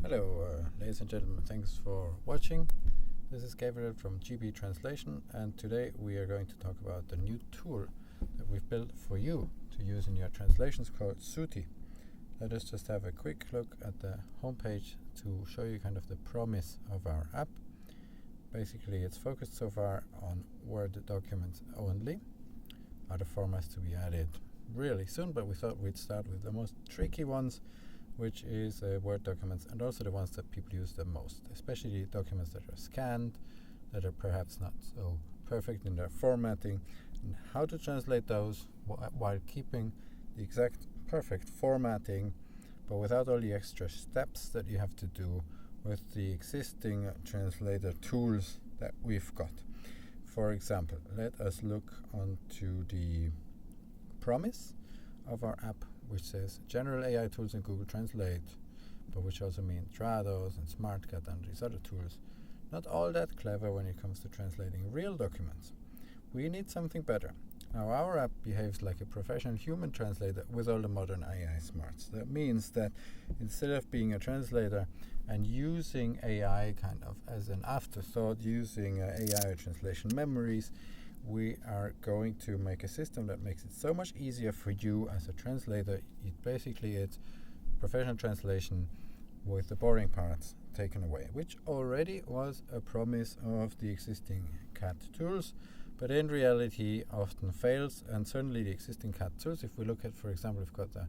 Hello, ladies and gentlemen, thanks for watching. This is Gabriel from GB Translation, and today we are going to talk about the new tool that we've built for you to use in your translations called Suti. Let us just have a quick look at the homepage to show you kind of the promise of our app. Basically, it's focused so far on Word documents only. Other formats to be added really soon, but we thought we'd start with the most tricky ones, which is Word documents, and also the ones that people use the most, especially documents that are scanned, that are perhaps not so perfect in their formatting, and how to translate those while keeping the exact perfect formatting, but without all the extra steps that you have to do with the existing translator tools that we've got. For example, let us look onto the promise of our app, which says general AI tools in Google Translate, but which also means Trados and Smartcat and these other tools. Not all that clever when it comes to translating real documents. We need something better. Now, our app behaves like a professional human translator with all the modern AI smarts. That means that instead of being a translator and using AI kind of as an afterthought, using AI translation memories, we are going to make a system that makes it so much easier for you as a translator. It's professional translation with the boring parts taken away, which already was a promise of the existing CAT tools, but in reality often fails. And certainly the existing CAT tools, if we look at, for example, we've got the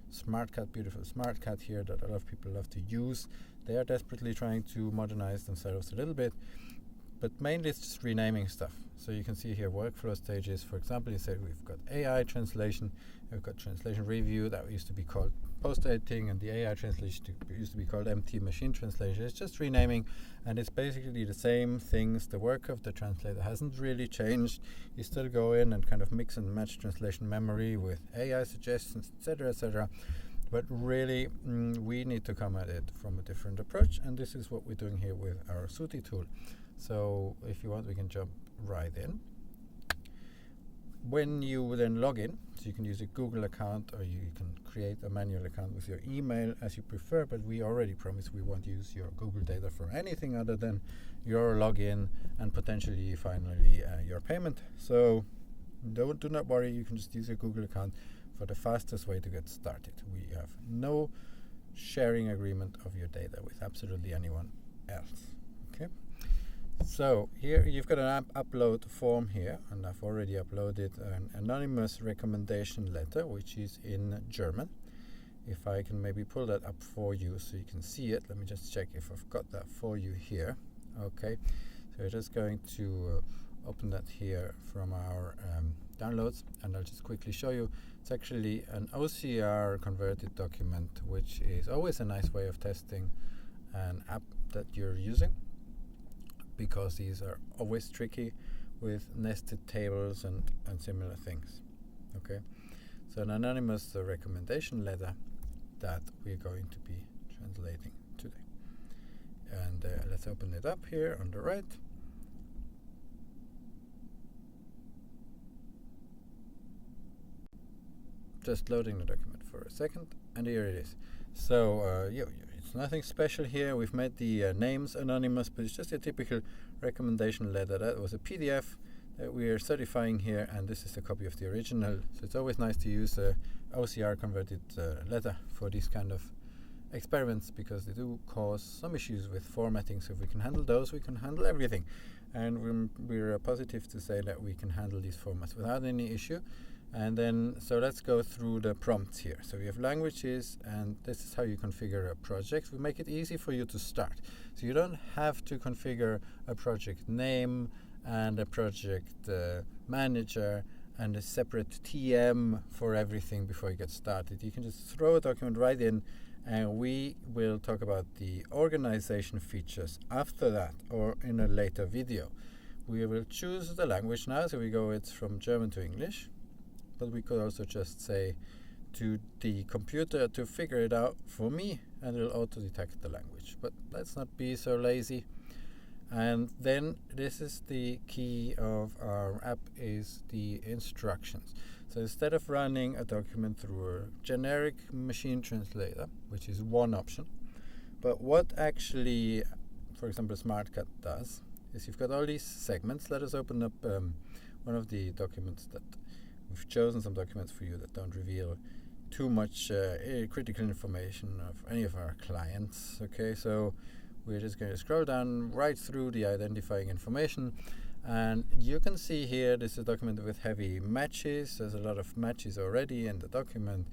Smartcat, beautiful Smartcat here that a lot of people love to use. They are desperately trying to modernize themselves a little bit, but mainly it's just renaming stuff. So you can see here workflow stages. For example, you said we've got AI translation, we've got translation review that used to be called post-editing, and the AI translation used to be called MT machine translation. It's just renaming, and it's basically the same things. The work of the translator hasn't really changed. You still go in and kind of mix and match translation memory with AI suggestions, etc., etc. But really, we need to come at it from a different approach, and this is what we're doing here with our Suti tool. So if you want, we can jump right in. When you then log in, so you can use a Google account or you can create a manual account with your email as you prefer, but we already promised we won't use your Google data for anything other than your login and potentially finally your payment. So do not worry, you can just use your Google account for the fastest way to get started. We have no sharing agreement of your data with absolutely anyone else. Okay. So here you've got an app upload form here, and I've already uploaded an anonymous recommendation letter, which is in German. If I can maybe pull that up for you so you can see it. Let me just check if I've got that for you here. Okay, so we're just going to open that here from our downloads, and I'll just quickly show you. It's actually an OCR converted document, which is always a nice way of testing an app that you're using, because these are always tricky with nested tables and similar things. Okay, so an anonymous recommendation letter that we're going to be translating today. And let's open it up here on the right. Just loading the document for a second, and here it is. So it's nothing special here. We've made the names anonymous, but it's just a typical recommendation letter. That was a PDF that we are certifying here, and this is a copy of the original. So it's always nice to use a OCR converted letter for these kind of experiments, because they do cause some issues with formatting. So if we can handle those, we can handle everything. And we're positive to say that we can handle these formats without any issue. And then, so let's go through the prompts here. So we have languages, and this is how you configure a project. We make it easy for you to start. So you don't have to configure a project name and a project manager and a separate TM for everything before you get started. You can just throw a document right in, and we will talk about the organization features after that or in a later video. We will choose the language now. So it's from German to English. But we could also just say to the computer to figure it out for me, and it'll auto-detect the language. But let's not be so lazy. And then this is the key of our app, is the instructions. So instead of running a document through a generic machine translator, which is one option, But what actually, for example, Smartcat does is you've got all these segments. Let us open up one of the documents that we've chosen, some documents for you that don't reveal too much critical information of any of our clients. Okay, so we're just going to scroll down right through the identifying information, and you can see here this is a document with heavy matches. There's a lot of matches already in the document,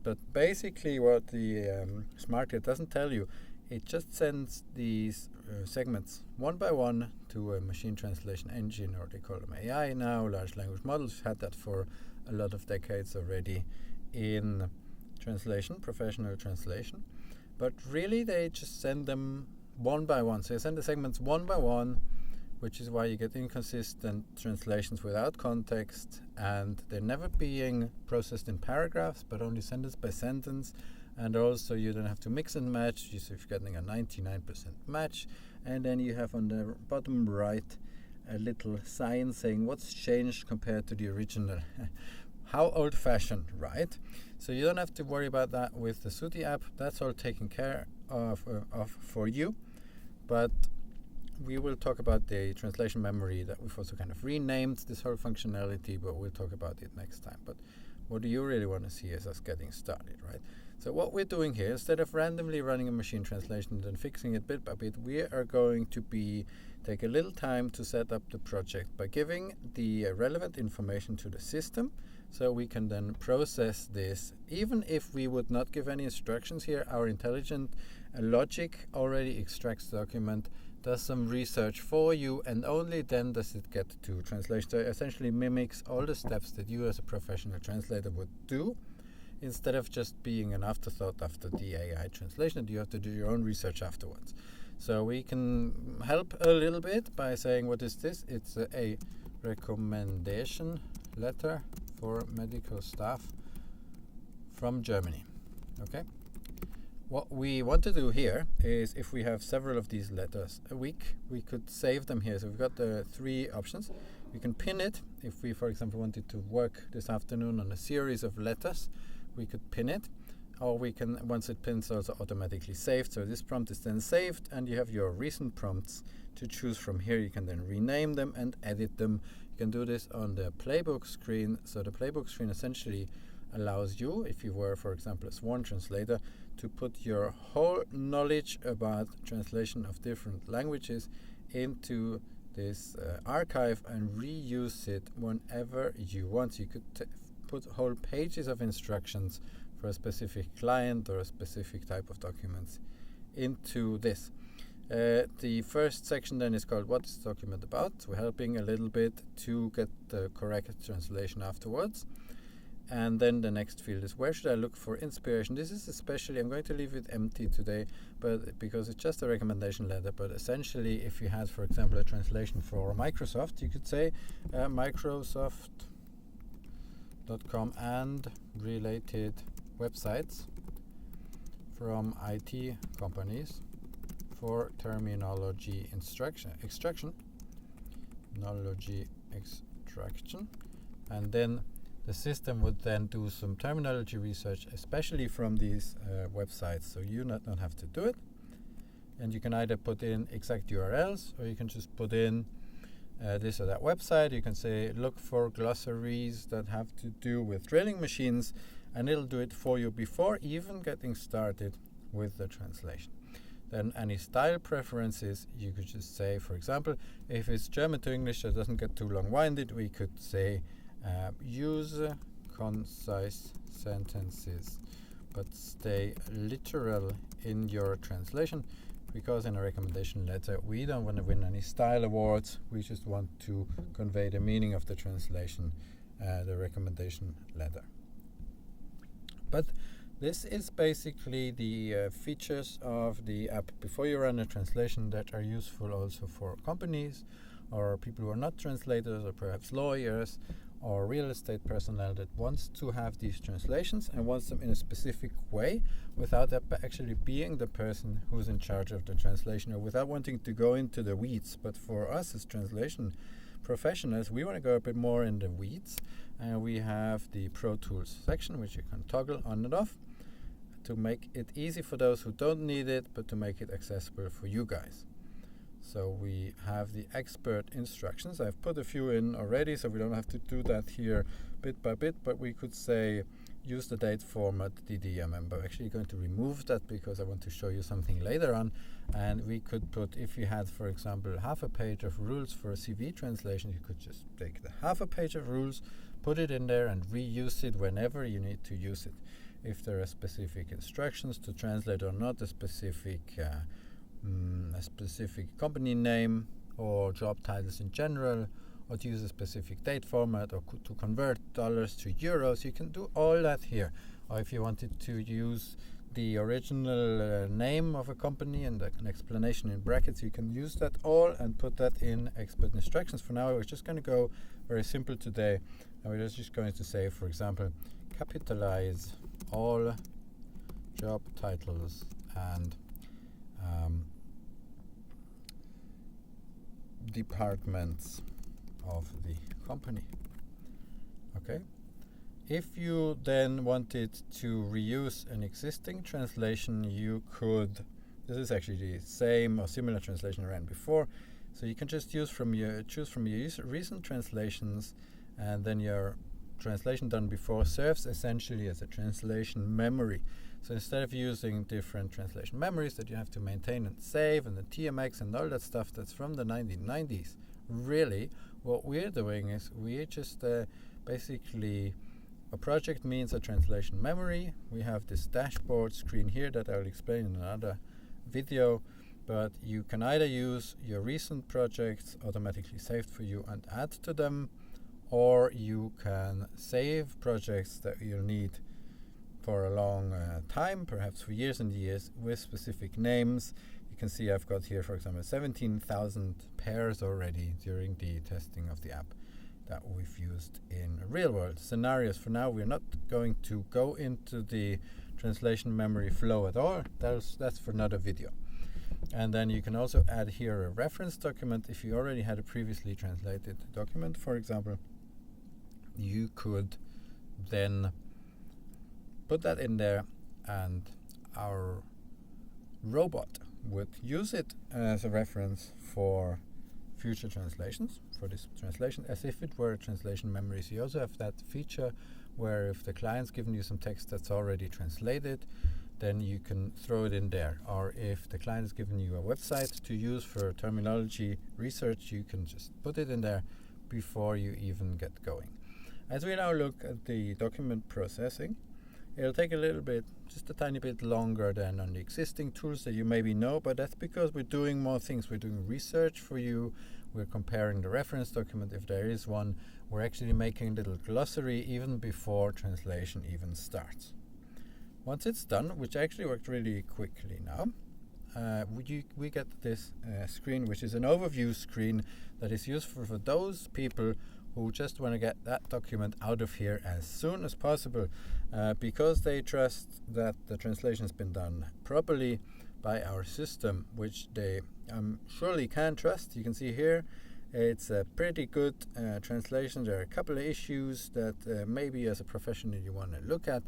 but basically what the Smartcat doesn't tell you, it just sends these segments one by one to a machine translation engine, or they call them AI now, large language models. We've had that for a lot of decades already in translation, professional translation. But really they just send them one by one. So you send the segments one by one, which is why you get inconsistent translations without context, and they're never being processed in paragraphs, but only sentence by sentence. And also you don't have to mix and match. You're getting a 99% match, and then you have on the bottom right a little sign saying what's changed compared to the original. How old-fashioned, right? So you don't have to worry about that with the Suti app. That's all taken care of for you. But we will talk about the translation memory that we've also kind of renamed this whole functionality, but we'll talk about it next time. But what do you really want to see is us getting started, right? So what we're doing here, instead of randomly running a machine translation and fixing it bit by bit, we are going to take a little time to set up the project by giving the relevant information to the system, so we can then process this. Even if we would not give any instructions here, our intelligent logic already extracts the document, does some research for you, and only then does it get to translation. So it essentially mimics all the steps that you as a professional translator would do, instead of just being an afterthought after the AI translation. You have to do your own research afterwards. So we can help a little bit by saying, what is this? It's a recommendation letter for medical staff from Germany. Okay. What we want to do here is, if we have several of these letters a week, we could save them here. So we've got the three options. We can pin it. If we, for example, wanted to work this afternoon on a series of letters, we could pin it. Or we can, once it pins, also automatically saved. So this prompt is then saved, and you have your recent prompts to choose from here. You can then rename them and edit them. You can do this on the playbook screen. So the playbook screen essentially allows you, if you were, for example, a sworn translator, to put your whole knowledge about translation of different languages into this archive and reuse it whenever you want. So you could put whole pages of instructions for a specific client or a specific type of documents into this. The first section then is called "What's the document about?" We're helping a little bit to get the correct translation afterwards. And then the next field is, where should I look for inspiration? This is especially, I'm going to leave it empty today, but because it's just a recommendation letter. But essentially, if you had, for example, a translation for Microsoft, you could say Microsoft.com and related websites from IT companies for terminology extraction, and then the system would then do some terminology research, especially from these websites, so you don't have to do it. And you can either put in exact URLs, or you can just put in this or that website. You can say, look for glossaries that have to do with drilling machines, and it'll do it for you before even getting started with the translation. Then any style preferences, you could just say, for example, if it's German to English, so it doesn't get too long-winded, we could say, use concise sentences, but stay literal in your translation, because in a recommendation letter we don't want to win any style awards. We just want to convey the meaning of the translation, the recommendation letter. But this is basically the features of the app before you run a translation that are useful also for companies or people who are not translators, or perhaps lawyers or real estate personnel that wants to have these translations and wants them in a specific way without actually being the person who's in charge of the translation, or without wanting to go into the weeds. But for us as translation professionals, we want to go a bit more in the weeds, and we have the Pro Tools section, which you can toggle on and off. to make it easy for those who don't need it, but to make it accessible for you guys. So we have the expert instructions. I've put a few in already, so we don't have to do that here bit by bit, but we could say use the date format DDM. I'm actually going to remove that because I want to show you something later on. And we could put, if you had, for example, half a page of rules for a CV translation, you could just take the half a page of rules, put it in there and reuse it whenever you need to use it. If there are specific instructions to translate or not, a specific company name or job titles in general, or to use a specific date format, or to convert dollars to euros, you can do all that here. Or if you wanted to use the original name of a company and an explanation in brackets, you can use that all and put that in expert instructions. For now, we're just going to go very simple today, and we're just going to say, for example, capitalize all job titles and departments of the company. Okay. If you then wanted to reuse an existing translation, you could. This is actually the same or similar translation I ran before, so you can just choose from your recent translations, and then your translation done before serves essentially as a translation memory. So instead of using different translation memories that you have to maintain and save, and the TMX and all that stuff that's from the 1990s, really, what we're doing is we're just basically, a project means a translation memory. We have this dashboard screen here that I'll explain in another video, but you can either use your recent projects automatically saved for you and add to them, or you can save projects that you'll need for a long time, perhaps for years and years, with specific names. You can see I've got here, for example, 17,000 pairs already during the testing of the app that we've used in real world scenarios. For now, we're not going to go into the translation memory flow at all. That's for another video. And then you can also add here a reference document. If you already had a previously translated document, for example, you could then put that in there, and our robot would use it as a reference for future translations, for this translation, as if it were a translation memory. So you also have that feature where if the client's given you some text that's already translated, then you can throw it in there. Or if the client has given you a website to use for terminology research, you can just put it in there before you even get going. As we now look at the document processing, it'll take a little bit, just a tiny bit longer than on the existing tools that you maybe know, but that's because we're doing more things. We're doing research for you. We're comparing the reference document, if there is one. We're actually making a little glossary even before translation even starts. Once it's done, which actually worked really quickly now, we get this screen, which is an overview screen that is useful for those people who just want to get that document out of here as soon as possible, because they trust that the translation has been done properly by our system, which they surely can trust. You can see here it's a pretty good translation. There are a couple of issues that maybe as a professional you want to look at,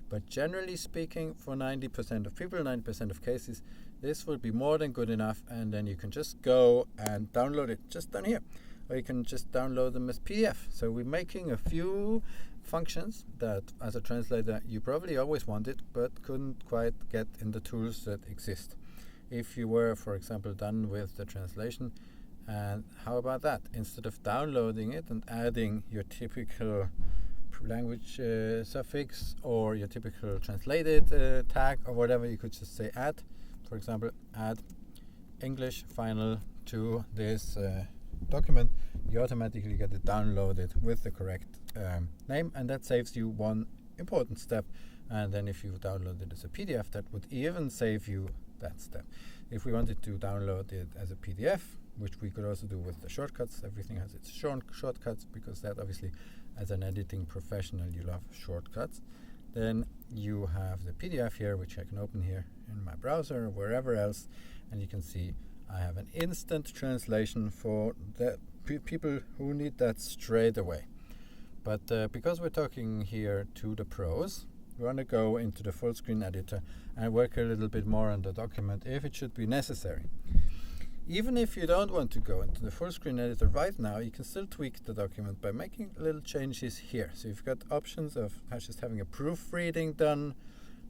but generally speaking, for 90% of people, 90% of cases, this will be more than good enough, and then you can just go and download it just down here. Or you can just download them as PDF. So we're making a few functions that, as a translator, you probably always wanted, but couldn't quite get in the tools that exist. If you were, for example, done with the translation, and how about that? Instead of downloading it and adding your typical language suffix or your typical translated tag or whatever, you could just say add. For example, add English final to this document. You automatically get it downloaded with the correct name, and that saves you one important step. And then if you download it as a PDF, that would even save you that step. If we wanted to download it as a PDF, which we could also do with the shortcuts, everything has its shortcuts, because that obviously, as an editing professional, you love shortcuts. Then you have the PDF here, which I can open here in my browser or wherever else, and you can see I have an instant translation for the people who need that straight away. But because we're talking here to the pros, We want to go into the full screen editor and work a little bit more on the document if it should be necessary. Even if you don't want to go into the full screen editor right now, you can still tweak the document by making little changes here. So you've got options of just having a proofreading done.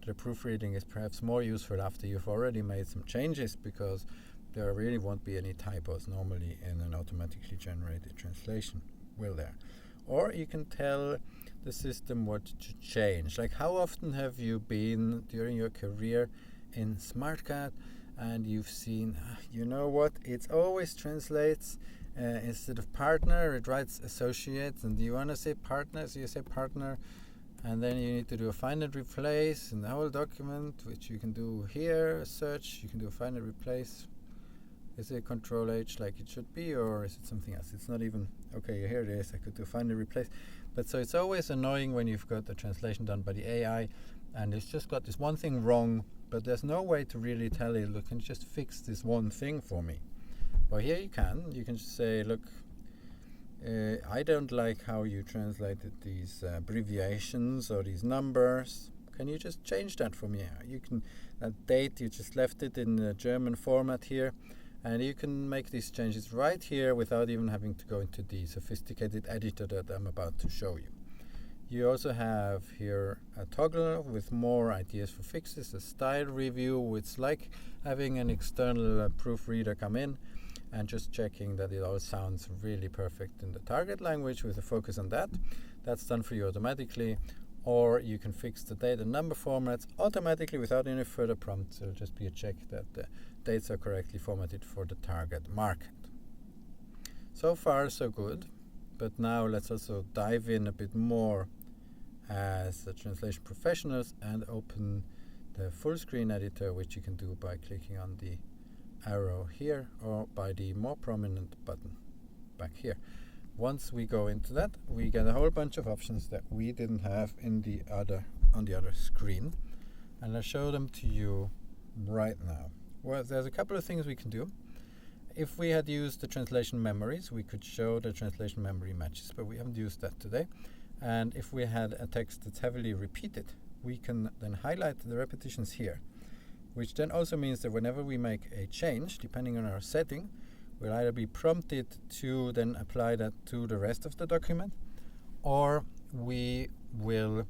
The proofreading is perhaps more useful after you've already made some changes, because there really won't be any typos normally in an automatically generated translation, will there? Or you can tell the system what to change. Like, how often have you been during your career in Smartcat and you've seen, you know what, it always translates instead of partner, it writes associates, and you want to say partner, so you say partner, and then you need to do a find and replace in the whole document, which you can do here, search, you can do a find and replace. Is it Control H like it should be, or is it something else? It's not even, okay, here it is, I could do find and replace. But so it's always annoying when you've got the translation done by the AI and it's just got this one thing wrong, but there's no way to really tell it, look, can you just fix this one thing for me? Well, here you can just say, look, I don't like how you translated these abbreviations or these numbers. Can you just change that for me? You can, that date, you just left it in the German format here, and you can make these changes right here without even having to go into the sophisticated editor that I'm about to show you. You also have here a toggle with more ideas for fixes, a style review. It's like having an external proofreader come in and just checking that it all sounds really perfect in the target language with a focus on that. That's done for you automatically. Or you can fix the date and number formats automatically without any further prompts. It'll just be a check that the dates are correctly formatted for the target market. So far, so good. But now let's also dive in a bit more as the translation professionals and open the full screen editor, which you can do by clicking on the arrow here or by the more prominent button back here. Once we go into that, we get a whole bunch of options that we didn't have in the other on the other screen, and I'll show them to you right now. Well, there's a couple of things we can do. If we had used the translation memories, we could show the translation memory matches, but we haven't used that today. And if we had a text that's heavily repeated, we can then highlight the repetitions here, which then also means that whenever we make a change, depending on our setting, we'll either be prompted to then apply that to the rest of the document, or we will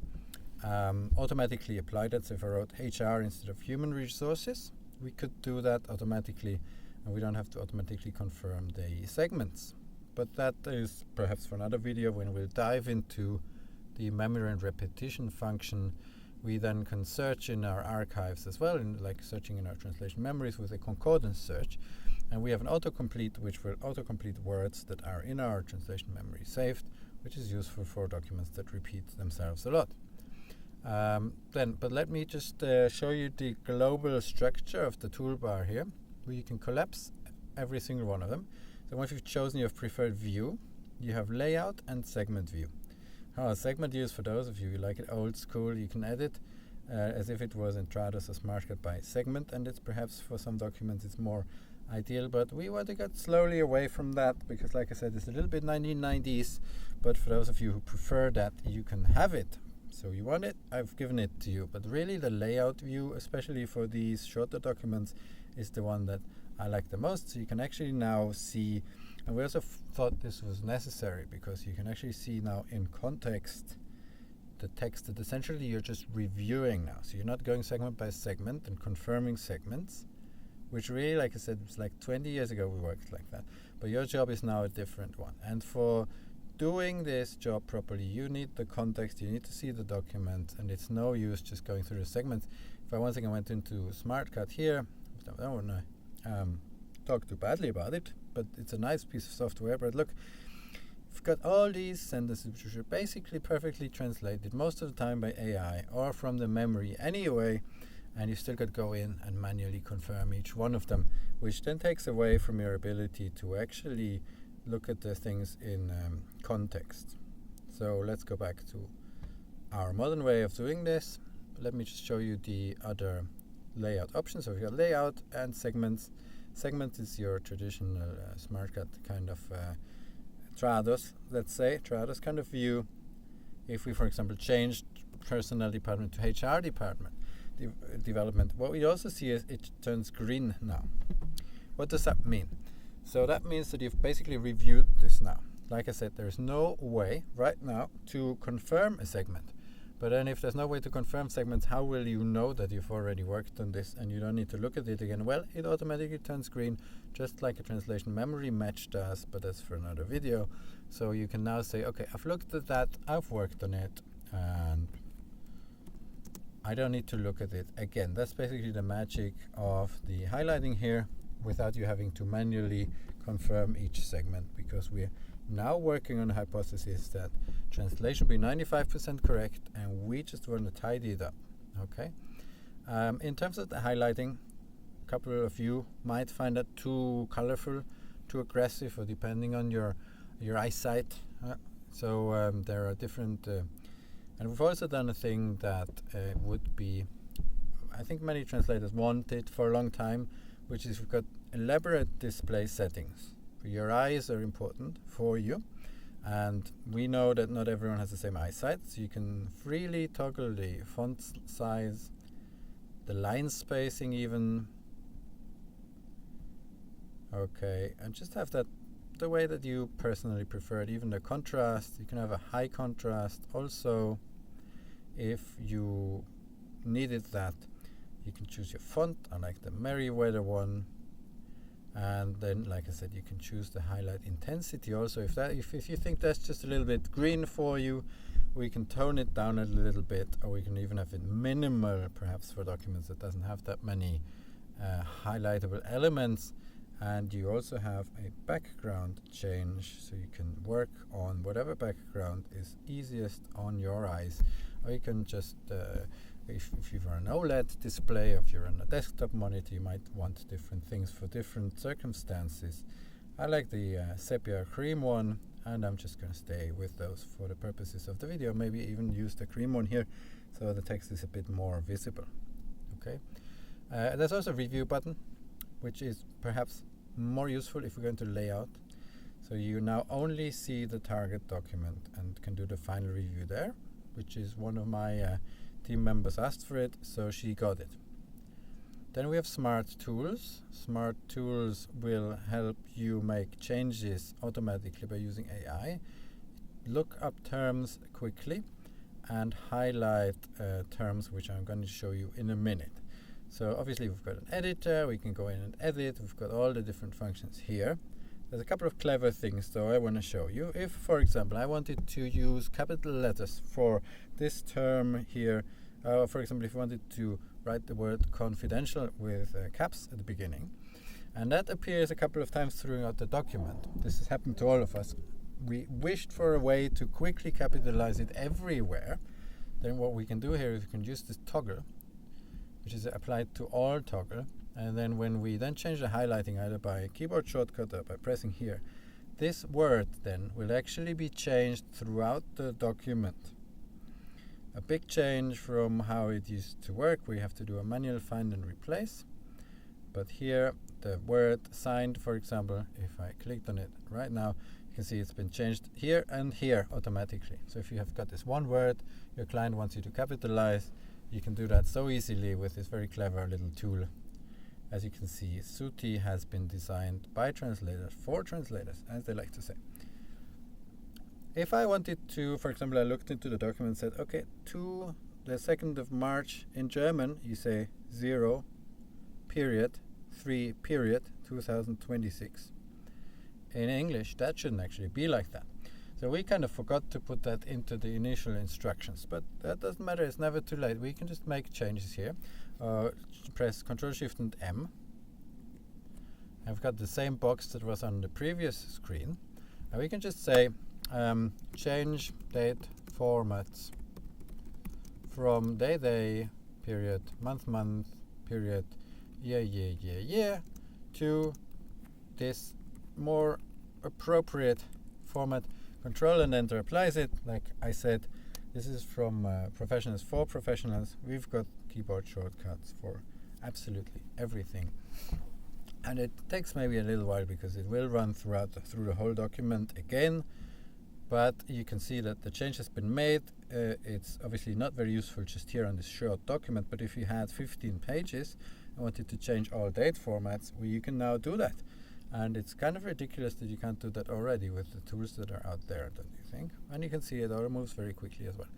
automatically apply that. So if I wrote HR instead of human resources, we could do that automatically, and we don't have to automatically confirm the segments. But that is perhaps for another video when we'll dive into the memory and repetition function. We then can search in our archives as well, like searching in our translation memories with a concordance search. And we have an autocomplete which will autocomplete words that are in our translation memory saved, which is useful for documents that repeat themselves a lot. But let me just show you the global structure of the toolbar here, where you can collapse every single one of them. So once you've chosen your preferred view, you have layout and segment view. Segment view is for those of you who like it old school. You can edit as if it was in Trados or Smartcat by segment, and it's perhaps for some documents it's more ideal, but we want to get slowly away from that because, like I said, it's a little bit 1990s, but for those of you who prefer that, you can have it. So you want it, I've given it to you, but really the layout view, especially for these shorter documents, is the one that I like the most. So you can actually now see, and we also thought this was necessary because you can actually see now in context the text that essentially you're just reviewing now. So you're not going segment by segment and confirming segments, which really, like I said, it's like 20 years ago we worked like that. But your job is now a different one. And for doing this job properly, you need the context, you need to see the document, and it's no use just going through the segments. If I once again went into Smartcat here, I don't want to talk too badly about it, but it's a nice piece of software. But look, you've got all these sentences which are basically perfectly translated most of the time by AI or from the memory anyway, and you still got to go in and manually confirm each one of them, which then takes away from your ability to actually look at the things in context. So let's go back to our modern way of doing this. Let me just show you the other layout options. So we've got layout and segments. Segment is your traditional Smartcat kind of Trados, let's say, Trados kind of view. If we, for example, changed personnel department to HR department development, what we also see is it turns green now. What does that mean? So that means that you've basically reviewed this now. Like I said, there's no way right now to confirm a segment. But then if there's no way to confirm segments, how will you know that you've already worked on this and you don't need to look at it again? Well, it automatically turns green, just like a translation memory match does, but that's for another video. So you can now say, okay, I've looked at that, I've worked on it, and I don't need to look at it again. That's basically the magic of the highlighting here, without you having to manually confirm each segment, because we're now working on a hypothesis that translation will be 95% correct, and we just want to tidy it up. Okay. In terms of the highlighting, a couple of you might find that too colorful, too aggressive, or depending on your eyesight. So there are different, and we've also done a thing that would be, I think many translators wanted for a long time, which is we've got elaborate display settings. Your eyes are important for you, and we know that not everyone has the same eyesight, so you can freely toggle the font size, the line spacing even. Okay, and just have that the way that you personally prefer it. Even the contrast, you can have a high contrast also if you needed that. You can choose your font. I like the Merriweather one. And then, like I said, you can choose the highlight intensity also. If you think that's just a little bit green for you, we can tone it down a little bit, or we can even have it minimal, perhaps for documents that doesn't have that many highlightable elements. And you also have a background change, so you can work on whatever background is easiest on your eyes. Or you can just if you're an OLED display, or if you're on a desktop monitor, you might want different things for different circumstances. I like the sepia cream one, and I'm just going to stay with those for the purposes of the video. Maybe even use the cream one here, so the text is a bit more visible. Okay. There's also a review button, which is perhaps more useful if we're going to layout. So you now only see the target document and can do the final review there, which is one of my team members asked for it, so she got it. Then we have Smart Tools. Smart Tools will help you make changes automatically by using AI, look up terms quickly, and highlight terms, which I'm going to show you in a minute. So obviously we've got an editor, we can go in and edit, we've got all the different functions here. There's a couple of clever things though I want to show you. If, for example, I wanted to use capital letters for this term here, for example, if you wanted to write the word confidential with caps at the beginning, and that appears a couple of times throughout the document. This has happened to all of us. We wished for a way to quickly capitalize it everywhere. Then what we can do here is we can use this toggle, which is applied to all toggle, and then when we then change the highlighting either by a keyboard shortcut or by pressing here, this word then will actually be changed throughout the document. A big change from how it used to work. We have to do a manual find and replace, but here the word signed, for example, if I clicked on it right now, you can see it's been changed here and here automatically. So if you have got this one word your client wants you to capitalize, you can do that so easily with this very clever little tool. As you can see, Suti has been designed by translators for translators, as they like to say. If I wanted to, for example, I looked into the document and said, okay, to the 2nd of March in German, you say 0, period, 3, period, 2026. In English, that shouldn't actually be like that. So we kind of forgot to put that into the initial instructions, but that doesn't matter, it's never too late. We can just make changes here. Press Ctrl Shift and M. I've got the same box that was on the previous screen, and we can just say change date formats from day, period, month, period, year, to this more appropriate format. Control and Enter applies it. Like I said, this is from Professionals for Professionals. We've got keyboard shortcuts for absolutely everything. And it takes maybe a little while because it will run through the whole document again. but you can see that the change has been made. It's obviously not very useful just here on this short document, but if you had 15 pages and wanted to change all date formats, well, you can now do that. And it's kind of ridiculous that you can't do that already with the tools that are out there, don't you think? And you can see it all moves very quickly as well.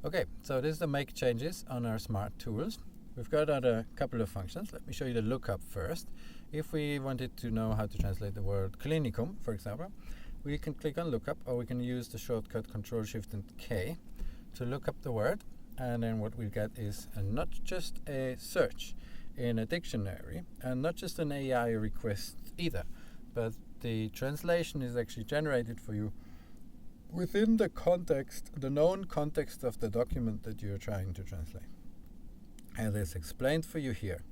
Okay, so this is the make changes on our smart tools. We've got a couple of functions. Let me show you the lookup first. If we wanted to know how to translate the word clinicum, for example, we can click on lookup, or we can use the shortcut Control Shift and K to look up the word, and then what we'll get is not just a search in a dictionary and not just an AI request either, but the translation is actually generated for you within the context, the known context of the document that you're trying to translate. And it's explained for you here,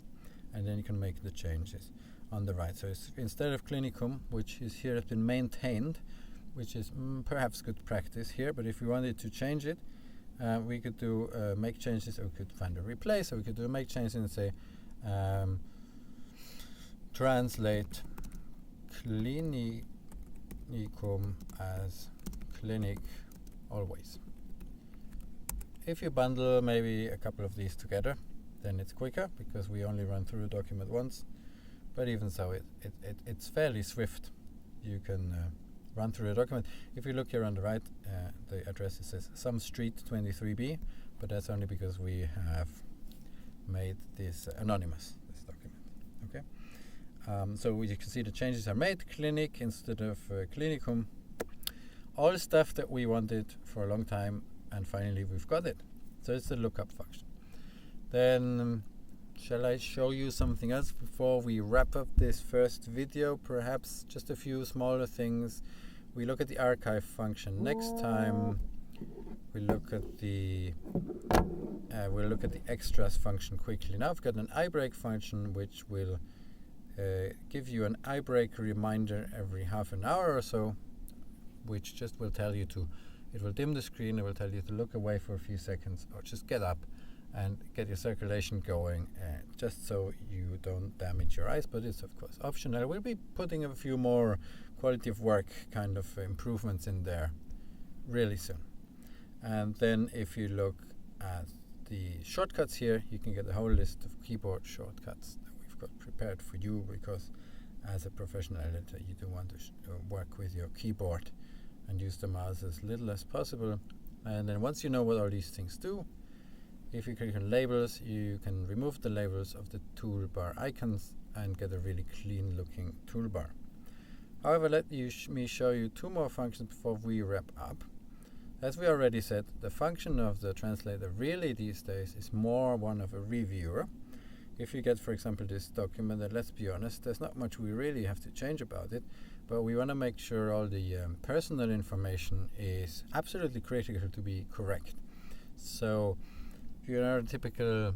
and then you can make the changes on the right. So it's, instead of clinicum, which is here, has been maintained, which is perhaps good practice here, but if we wanted to change it, we could do make changes, or we could find a replace, or we could do make changes and say translate clinicum as clinic always. If you bundle maybe a couple of these together, then it's quicker because we only run through a document once. But even so, it's fairly swift. You can run through a document. If you look here on the right, the address says some street 23B, but that's only because we have made this anonymous, this document. Okay. So you can see the changes are made. Clinic instead of clinicum. All stuff that we wanted for a long time, and finally we've got it. So it's the lookup function. Then shall I show you something else before we wrap up this first video? Perhaps just a few smaller things. We look at the archive function next time. We look at the we'll look at the extras function quickly. Now I've got an iBreak function which will give you an iBreak reminder every half an hour or so, which just will tell you to, it will dim the screen, it will tell you to look away for a few seconds or just get up and get your circulation going, just so you don't damage your eyes, but it's of course optional. We'll be putting a few more quality of work kind of improvements in there really soon. And then if you look at the shortcuts here, you can get a whole list of keyboard shortcuts that we've got prepared for you, because as a professional editor you do want to work with your keyboard and use the mouse as little as possible. And then once you know what all these things do, if you click on labels, you can remove the labels of the toolbar icons and get a really clean looking toolbar. However, let me show you two more functions before we wrap up. As we already said, the function of the translator really these days is more one of a reviewer. If you get, for example, this document, and let's be honest, there's not much we really have to change about it, but we want to make sure all the personal information is absolutely critical to be correct. So if you're in a typical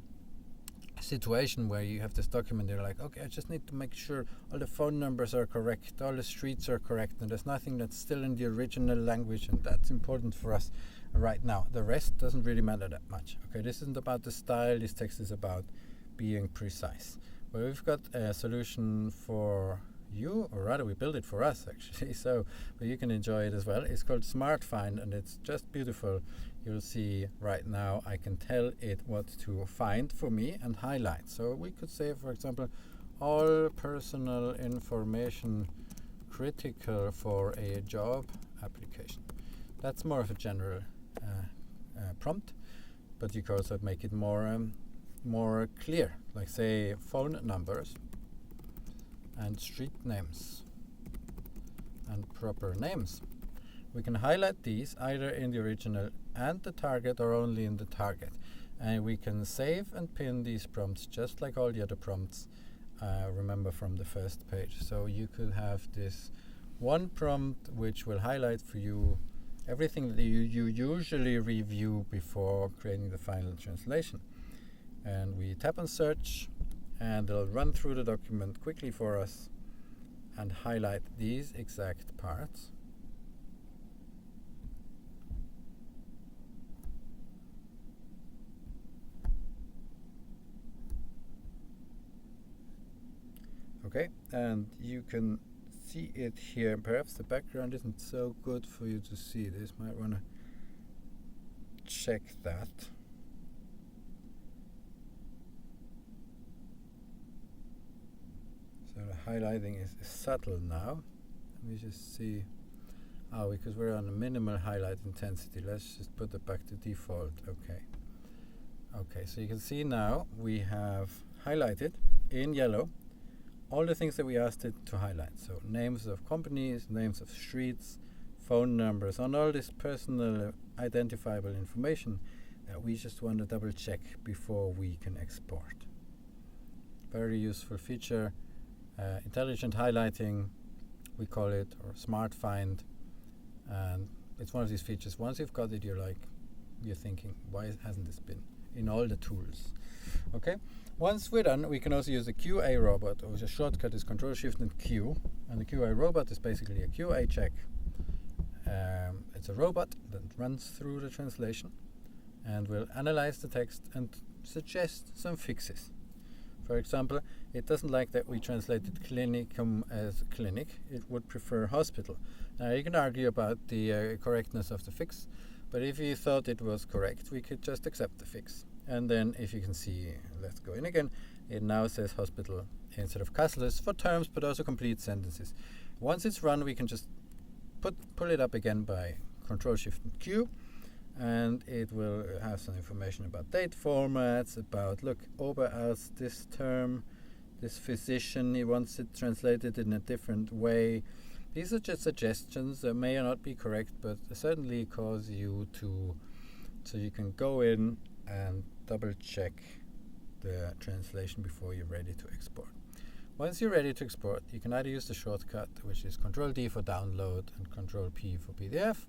situation where you have this document, you're like, okay, I just need to make sure all the phone numbers are correct, all the streets are correct, and there's nothing that's still in the original language, and that's important for us right now. The rest doesn't really matter that much. Okay, this isn't about the style, this text is about being precise. Well, we've got a solution for you, or rather we built it for us actually, so but you can enjoy it as well. It's called Smart Find, and it's just beautiful. You'll see right now I can tell it what to find for me and highlight. So we could say, for example, all personal information critical for a job application. That's more of a general prompt, but you can also make it more clear, like say phone numbers and street names and proper names. We can highlight these either in the original and the target, or only in the target, and we can save and pin these prompts just like all the other prompts, remember, from the first page. So you could have this one prompt which will highlight for you everything that you usually review before creating the final translation. And we tap on search, and it'll run through the document quickly for us and highlight these exact parts. Okay, and you can see it here. Perhaps the background isn't so good for you to see this. Might want to check that. So the highlighting is subtle now. Let me just see. Oh, because we're on a minimal highlight intensity. Let's just put it back to default. Okay. Okay, so you can see now we have highlighted in yellow all the things that we asked it to highlight. So names of companies, names of streets, phone numbers, and all this personal identifiable information that we just want to double check before we can export. Very useful feature. Intelligent highlighting, we call it, or smart find. And it's one of these features. Once you've got it, you're thinking, why hasn't this been in all the tools? Okay. Once we're done, we can also use the QA robot, or the shortcut is Control Shift and Q. And the QA robot is basically a QA check. It's a robot that runs through the translation and will analyze the text and suggest some fixes. For example, it doesn't like that we translated clinicum as clinic. It would prefer hospital. Now you can argue about the correctness of the fix, but if you thought it was correct, we could just accept the fix. And then if you can see, let's go in again, it now says hospital instead of castles for terms, but also complete sentences. Once it's run, we can just pull it up again by Control Shift and Q, and it will have some information about date formats, about, look, Oberarzt, this term, this physician, he wants it translated in a different way. These are just suggestions that may or not be correct, but certainly cause you to, so you can go in and double check the translation before you're ready to export. Once you're ready to export, you can either use the shortcut, which is Control D for download and Control P for PDF,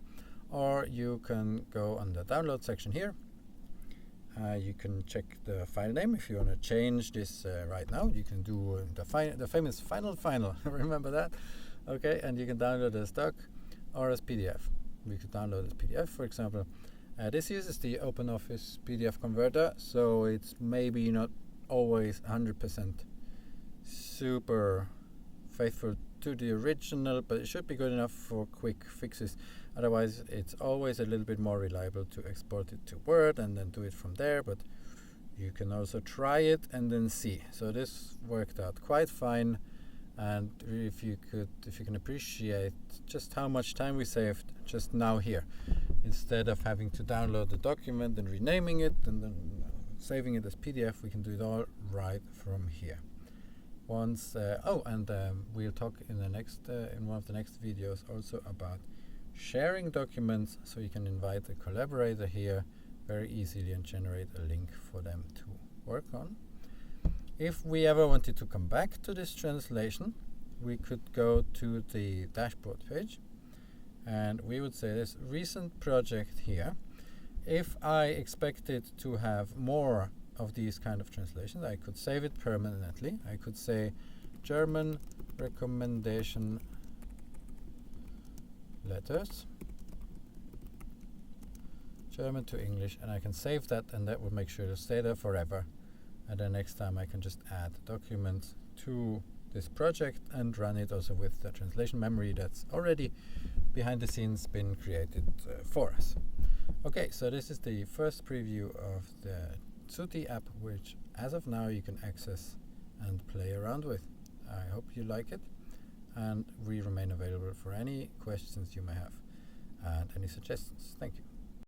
or you can go on the download section here. You can check the file name if you want to change this right now. You can do the famous final, remember that? Okay, and you can download as doc or as PDF. We could download as PDF, for example. This uses the OpenOffice PDF converter, so it's maybe not always 100% super faithful to the original, but it should be good enough for quick fixes. Otherwise, it's always a little bit more reliable to export it to Word and then do it from there, but you can also try it and then see. So this worked out quite fine, and if you can appreciate just how much time we saved just now here, instead of having to download the document and renaming it and then saving it as PDF, we can do it all right from here. Once we'll talk in the next in one of the next videos also about sharing documents, so you can invite a collaborator here very easily and generate a link for them to work on. If we ever wanted to come back to this translation, we could go to the dashboard page and we would say this recent project here. If I expected to have more of these kind of translations, I could save it permanently. I could say German recommendation letters, German to English, and I can save that, and that would make sure to stay there forever. And then next time I can just add documents to this project and run it also with the translation memory that's already behind the scenes been created for us. Okay, so this is the first preview of the Suti app, which as of now you can access and play around with. I hope you like it, and we remain available for any questions you may have and any suggestions. Thank you.